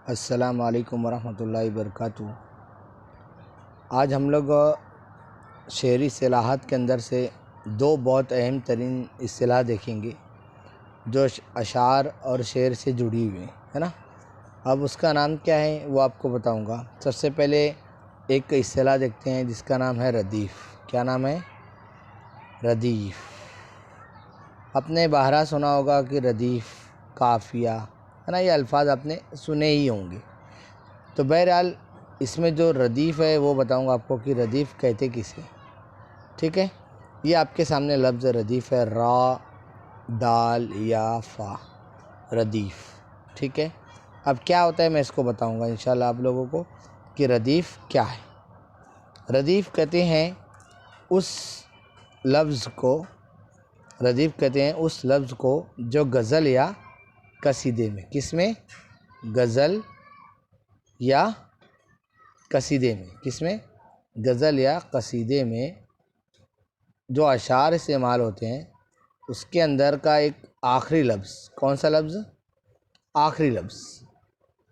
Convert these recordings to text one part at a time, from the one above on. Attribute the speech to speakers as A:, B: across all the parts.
A: السلام علیکم ورحمۃ اللہ وبرکاتہ۔ آج ہم لوگ شعری اصطلاحات کے اندر سے دو بہت اہم ترین اصطلاح دیکھیں گے جو اشعار اور شعر سے جڑی ہوئی ہے نا۔ اب اس کا نام کیا ہے وہ آپ کو بتاؤں گا۔ سب سے پہلے ایک اصطلاح دیکھتے ہیں جس کا نام ہے ردیف۔ کیا نام ہے؟ ردیف۔ آپ نے بہرا سنا ہوگا کہ ردیف، قافیہ ہے نا، یہ الفاظ آپ نے سنے ہی ہوں گے۔ تو بہرحال اس میں جو ردیف ہے وہ بتاؤں گا آپ کو کہ ردیف کہتے کسے، ٹھیک ہے۔ یہ آپ کے سامنے لفظ ردیف ہے، را دال یا فا، ردیف، ٹھیک ہے۔ اب کیا ہوتا ہے میں اس کو بتاؤں گا انشاءاللہ آپ لوگوں کو کہ ردیف کیا ہے۔ ردیف کہتے ہیں اس لفظ کو، ردیف کہتے ہیں اس لفظ کو جو غزل یا قصیدے میں، کس میں؟ غزل یا قصیدے میں، کس میں؟ غزل یا قصیدے میں جو اشعار استعمال ہوتے ہیں اس کے اندر کا ایک آخری لفظ۔ کون سا لفظ؟ آخری لفظ۔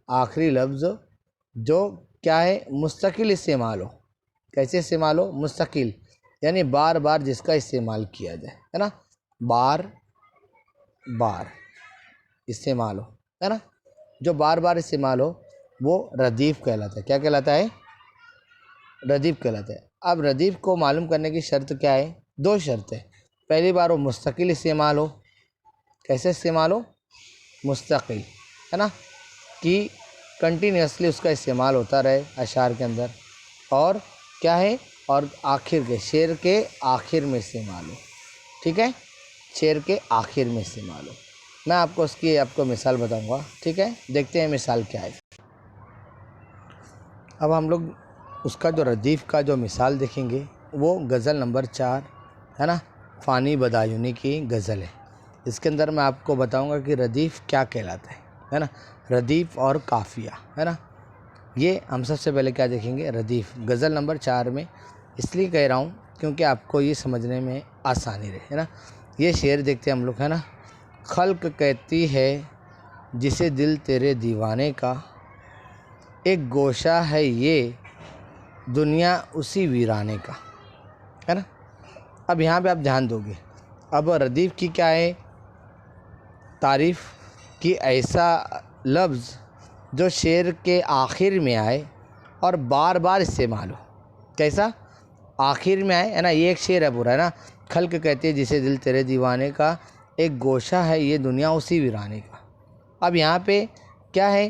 A: آخری لفظ جو کیا ہے؟ مستقل استعمال ہو۔ کیسے استعمال ہو؟ مستقل، یعنی بار بار جس کا استعمال کیا جائے، ہے نا، بار بار استعمال ہو، ہے نا، جو بار بار استعمال ہو وہ ردیف کہلاتا ہے۔ کیا کہلاتا ہے؟ ردیف کہلاتا ہے۔ اب ردیف کو معلوم کرنے کی شرط کیا ہے؟ دو شرط ہے۔ پہلی بار وہ مستقل استعمال ہو۔ کیسے استعمال ہو؟ مستقل، ہے نا، کہ کنٹینیوسلی اس کا استعمال ہوتا رہے اشعار کے اندر، اور کیا ہے؟ اور آخر کے، شعر کے آخر میں استعمال ہو، ٹھیک ہے، شعر کے آخر میں استعمال ہو۔ میں آپ کو اس کی مثال بتاؤں گا، ٹھیک ہے۔ دیکھتے ہیں مثال کیا ہے۔ اب ہم لوگ اس کا جو ردیف کا جو مثال دیکھیں گے وہ غزل نمبر 4 ہے نا، فانی بدایونی کی غزل ہے۔ اس کے اندر میں آپ کو بتاؤں گا کہ ردیف کیا کہلاتا ہے نا، ردیف اور قافیہ، ہے نا۔ یہ ہم سب سے پہلے کیا دیکھیں گے؟ ردیف غزل نمبر 4 میں اس لیے کہہ رہا ہوں کیونکہ آپ کو یہ سمجھنے میں آسانی رہے، ہے نا۔ یہ شعر دیکھتے ہیں ہم لوگ، ہے نا۔ خلق کہتی ہے جسے دل تیرے دیوانے کا، ایک گوشہ ہے یہ دنیا اسی ویرانے کا، ہے نا۔ اب یہاں پہ آپ دھیان دو گے، اب ردیف کی کیا ہے تعریف؟ کہ ایسا لفظ جو شعر کے آخر میں آئے اور بار بار استعمال ہو۔ کیسا؟ آخر میں آئے، ہے نا۔ یہ ایک شعر ہے پورا، ہے نا۔ خلق کہتی ہے جسے دل تیرے دیوانے کا، ایک گوشہ ہے یہ دنیا اسی ویرانے کا۔ اب یہاں پہ کیا ہے؟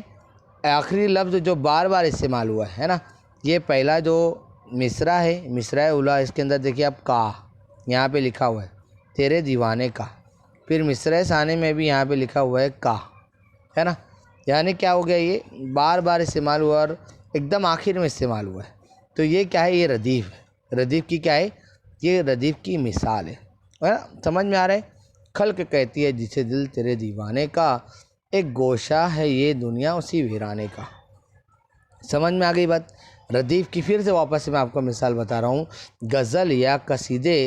A: آخری لفظ جو بار بار استعمال ہوا ہے نا۔ یہ پہلا جو مصرع ہے، مصرع اولا، اس کے اندر دیکھیے اب کا یہاں پہ لکھا ہوا ہے تیرے دیوانے کا، پھر مصرع ثانی میں بھی یہاں پہ لکھا ہوا ہے کا، ہے نا۔ یعنی کیا ہو گیا؟ یہ بار بار استعمال ہوا اور ایک دم آخر میں استعمال ہوا ہے۔ تو یہ کیا ہے؟ یہ ردیف ہے۔ ردیف کی کیا ہے؟ یہ ردیف کی مثال ہے نا۔ سمجھ میں آ رہا ہے؟ خلق کہتی ہے جسے دل تیرے دیوانے کا، ایک گوشہ ہے یہ دنیا اسی ویرانے کا۔ سمجھ میں آ گئی بات؟ ردیف کی پھر سے واپس میں آپ کو مثال بتا رہا ہوں۔ غزل یا قصیدے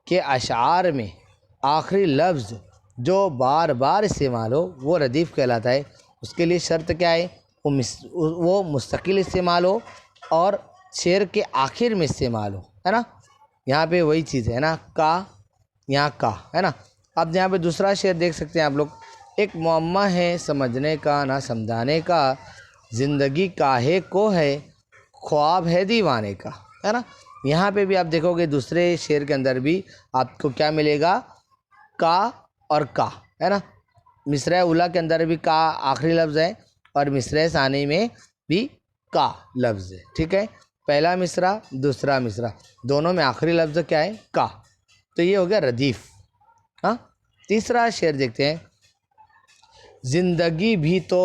A: کے اشعار میں آخری لفظ جو بار بار استعمال ہو وہ ردیف کہلاتا ہے۔ اس کے لیے شرط کیا ہے؟ وہ مستقل استعمال ہو اور شعر کے آخر میں استعمال ہو، ہے نا۔ یہاں پہ وہی چیز ہے نا، کا، یہاں کا، ہے نا۔ اب یہاں پہ دوسرا شعر دیکھ سکتے ہیں آپ لوگ، ایک معمہ ہے سمجھنے کا نہ سمجھانے کا، زندگی کاہے کو ہے خواب ہے دیوانے کا، ہے نا۔ یہاں پہ بھی آپ دیکھو گے دوسرے شعر کے اندر بھی آپ کو کیا ملے گا؟ کا اور کا، ہے نا۔ مصرع اولا کے اندر بھی کا آخری لفظ ہے اور مصرع ثانی میں بھی کا لفظ ہے، ٹھیک ہے۔ پہلا مصرع، دوسرا مصرع، دونوں میں آخری لفظ کیا ہے؟ کا۔ تو یہ ہو گیا ردیف، ہاں۔ تیسرا شعر دیکھتے ہیں۔ زندگی بھی تو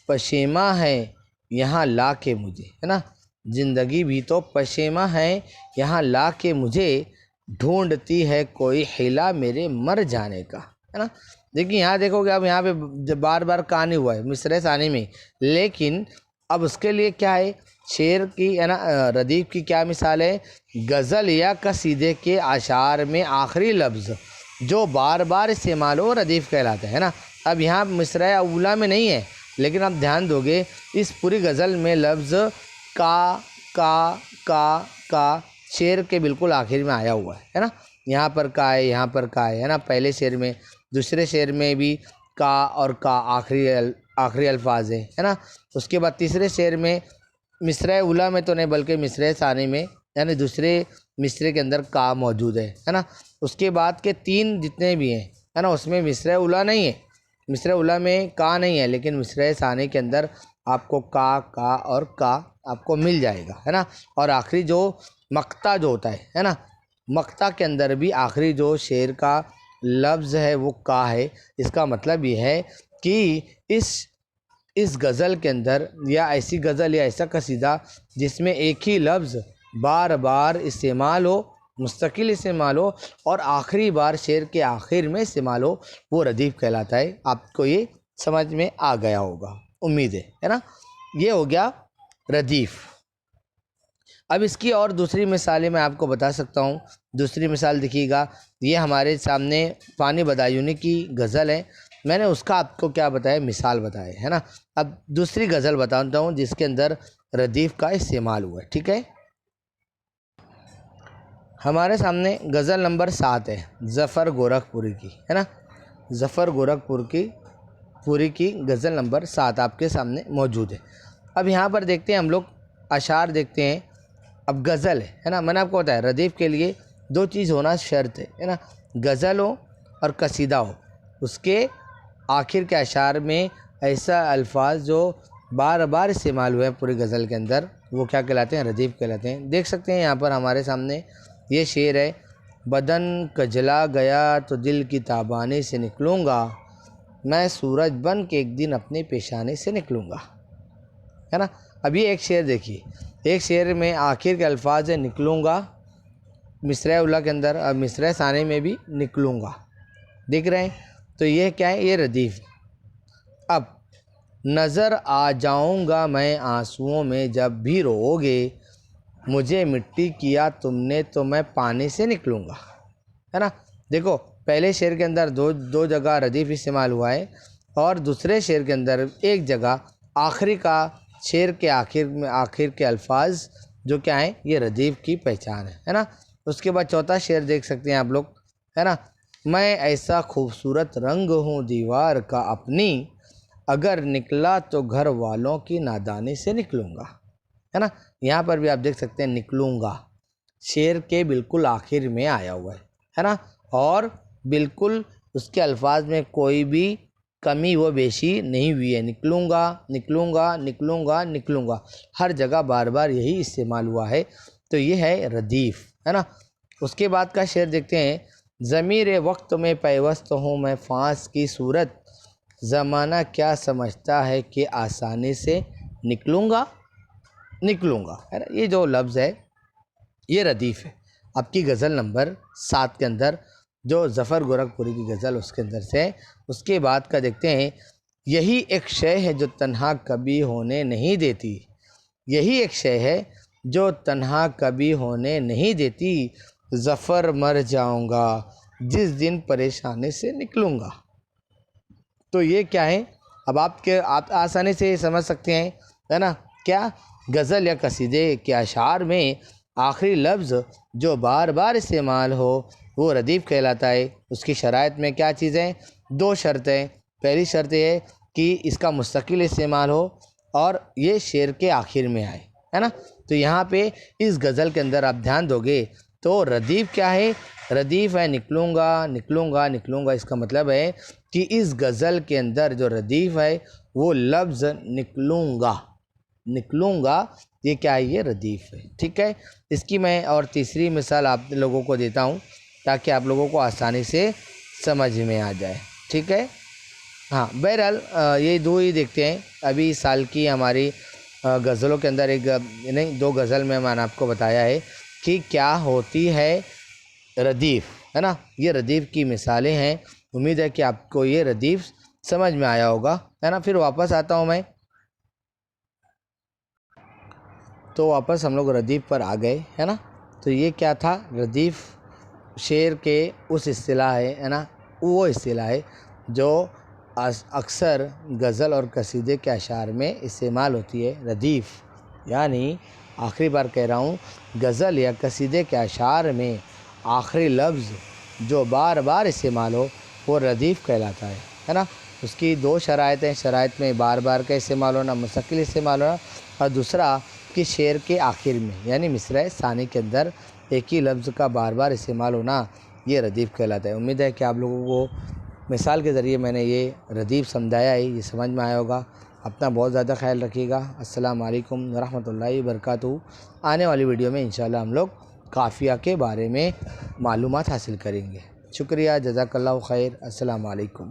A: پشیماں ہے یہاں لا کے مجھے، ہے نا۔ زندگی بھی تو پشیماں ہے یہاں لا کے مجھے، ڈھونڈتی ہے کوئی حیلہ میرے مر جانے کا، ہے نا۔ دیکھیے یہاں دیکھو گے، اب یہاں پہ بار بار کا نہیں ہوا ہے مصرع ثانی میں، لیکن اب اس کے لیے کیا ہے؟ شعر کی، ہے نا، ردیف کی کیا مثال ہے؟ غزل یا قصیدے کے اشعار میں آخری لفظ جو بار بار استعمال ہو ردیف کہلاتا ہے نا۔ اب یہاں مصرع اولا میں نہیں ہے لیکن آپ دھیان دو گے اس پوری غزل میں لفظ کا شعر کے بالکل آخر میں آیا ہوا ہے نا. یہاں پر کا ہے، یہاں پر کا ہے نا پہلے شعر میں. دوسرے شعر میں بھی کا اور کا آخری الفاظ ہے نا. اس کے بعد تیسرے شعر میں مصرع اولیٰ میں تو نہیں بلکہ مصرع ثانی میں یعنی دوسرے مصرع کے اندر کا موجود ہے نا. اس کے بعد کے 3 جتنے بھی ہیں ہے نا اس میں مصرع اولیٰ نہیں ہے، مصرع اولیٰ میں کا نہیں ہے، لیکن مصرع ثانی کے اندر آپ کو کا اور کا آپ کو مل جائے گا ہے نا. اور آخری جو مقطع جو ہوتا ہے نا، مقطع کے اندر بھی آخری جو شعر کا لفظ ہے وہ کا ہے. اس کا مطلب یہ ہے کہ اس غزل کے اندر یا ایسی غزل یا ایسا قصیدہ جس میں ایک ہی لفظ بار بار استعمال ہو، مستقل استعمال ہو اور آخری بار شعر کے آخر میں استعمال ہو، وہ ردیف کہلاتا ہے. آپ کو یہ سمجھ میں آ گیا ہوگا امید ہے نا. یہ ہو گیا ردیف. اب اس کی اور دوسری مثالیں میں آپ کو بتا سکتا ہوں. دوسری مثال دیکھیے گا، یہ ہمارے سامنے فانی بدایونی کی غزل ہے. میں نے اس کا آپ کو کیا بتایا، مثال بتایا ہے نا. اب دوسری غزل بتاتا ہوں جس کے اندر ردیف کا استعمال ہوا ہے. ٹھیک ہے، ہمارے سامنے غزل نمبر 7 ہے ظفر گورکھپوری کی ہے نا. ظفر گورکھپوری کی غزل نمبر 7 آپ کے سامنے موجود ہے. اب یہاں پر دیکھتے ہیں ہم لوگ اشعار دیکھتے ہیں. اب غزل ہے نا، میں نے آپ کو بتایا ردیف کے لیے 2 چیز ہونا شرط ہے نا، غزل ہو اور قصیدہ ہو. اس کے آخر کے اشعار میں ایسا الفاظ جو بار بار استعمال ہوئے ہیں پوری غزل کے اندر، وہ کیا کہلاتے ہیں، ردیف کہلاتے ہیں. دیکھ سکتے ہیں یہاں پر ہمارے سامنے یہ شعر ہے، بدن کجلا گیا تو دل کی تابانی سے نکلوں گا، میں سورج بن کے ایک دن اپنے پیشانے سے نکلوں گا ہے نا. اب یہ ایک شعر دیکھیے، ایک شعر میں آخر کے الفاظ ہے نکلوں گا مصرع اولیٰ کے اندر اور مصرع ثانی میں بھی نکلوں گا، دیکھ رہے ہیں. تو یہ کیا ہے، یہ ردیف. اب نظر آ جاؤں گا میں آنسوؤں میں جب بھی رو گے، مجھے مٹی کیا تم نے تو میں پانی سے نکلوں گا ہے نا. دیکھو پہلے شعر کے اندر دو جگہ ردیف استعمال ہوا ہے اور دوسرے شعر کے اندر ایک جگہ آخری کا شعر کے آخر کے الفاظ جو کیا ہیں، یہ ردیف کی پہچان ہے نا. اس کے بعد چوتھا شعر دیکھ سکتے ہیں آپ لوگ ہے نا، میں ایسا خوبصورت رنگ ہوں دیوار کا اپنی، اگر نکلا تو گھر والوں کی نادانی سے نکلوں گا ہے نا. یہاں پر بھی آپ دیکھ سکتے ہیں نکلوں گا شعر کے بالکل آخر میں آیا ہوا ہے نا، اور بالکل اس کے الفاظ میں کوئی بھی کمی و بیشی نہیں ہوئی ہے. نکلوں گا نکلوں گا نکلوں گا نکلوں گا، ہر جگہ بار بار یہی استعمال ہوا ہے. تو یہ ہے ردیف ہے نا. اس کے بعد کا شعر دیکھتے ہیں، ضمیر وقت میں پیوست ہوں میں فانس کی صورت، زمانہ کیا سمجھتا ہے کہ آسانی سے نکلوں گا ہے نا. یہ جو لفظ ہے یہ ردیف ہے آپ کی غزل نمبر 7 کے اندر، جو ظفر گورکھپوری کی غزل اس کے اندر سے. اس کے بعد کا دیکھتے ہیں، یہی ایک شے ہے جو تنہا کبھی ہونے نہیں دیتی، یہی ایک شے ہے جو تنہا کبھی ہونے نہیں دیتی، ظفر مر جاؤں گا جس دن پریشانی سے نکلوں گا. تو یہ کیا ہے، اب آپ آسانی سے سمجھ سکتے ہیں ہے نا. کیا غزل یا قصیدے کے اشعار میں آخری لفظ جو بار بار استعمال ہو وہ ردیف کہلاتا ہے. اس کی شرائط میں کیا چیزیں، 2 شرطیں. پہلی شرط یہ ہے کہ اس کا مستقل استعمال ہو اور یہ شعر کے آخر میں آئے ہے نا. تو یہاں پہ اس غزل کے اندر آپ دھیان دو گے تو ردیف کیا ہے، ردیف ہے نکلوں گا نکلوں گا نکلوں گا. اس کا مطلب ہے کہ اس غزل کے اندر جو ردیف ہے وہ لفظ نکلوں گا یہ کیا ہے، یہ ردیف ہے. ٹھیک ہے، اس کی میں اور تیسری مثال آپ لوگوں کو دیتا ہوں تاکہ آپ لوگوں کو آسانی سے سمجھ میں آ جائے. ٹھیک ہے، ہاں بہرحال یہ 2 ہی دیکھتے ہیں. ابھی سال کی ہماری غزلوں کے اندر 2 غزل میں نے آپ کو بتایا ہے کہ کیا ہوتی ہے ردیف ہے نا. یہ ردیف کی مثالیں ہیں. امید ہے کہ آپ کو یہ ردیف سمجھ میں آیا ہوگا ہے نا. پھر واپس آتا ہوں میں، تو واپس ہم لوگ ردیف پر آ گئے ہے نا. تو یہ کیا تھا، ردیف شعر کے اس اصطلاح ہے نا، وہ اصطلاح ہے جو اکثر غزل اور قصیدے کے اشعار میں استعمال ہوتی ہے ردیف، یعنی آخری بار کہہ رہا ہوں، غزل یا قصیدے کے اشعار میں آخری لفظ جو بار بار استعمال ہو وہ ردیف کہلاتا ہے نا۔ اس کی دو شرائط ہیں، شرائط میں بار بار کا استعمال ہونا، مستقل استعمال ہونا، اور دوسرا کہ شعر کے آخر میں یعنی مصرع ثانی کے اندر ایک ہی لفظ کا بار بار استعمال ہونا، یہ ردیف کہلاتا ہے۔ امید ہے کہ آپ لوگوں کو مثال کے ذریعے میں نے یہ ردیف سمجھایا ہے، یہ سمجھ میں آیا ہوگا۔ اپنا بہت زیادہ خیال رکھیے گا۔ السلام علیکم ورحمۃ اللہ وبرکاتہ۔ آنے والی ویڈیو میں انشاءاللہ ہم لوگ قافیہ کے بارے میں معلومات حاصل کریں گے۔ شکریہ، جزاک اللہ خیر، السلام علیکم۔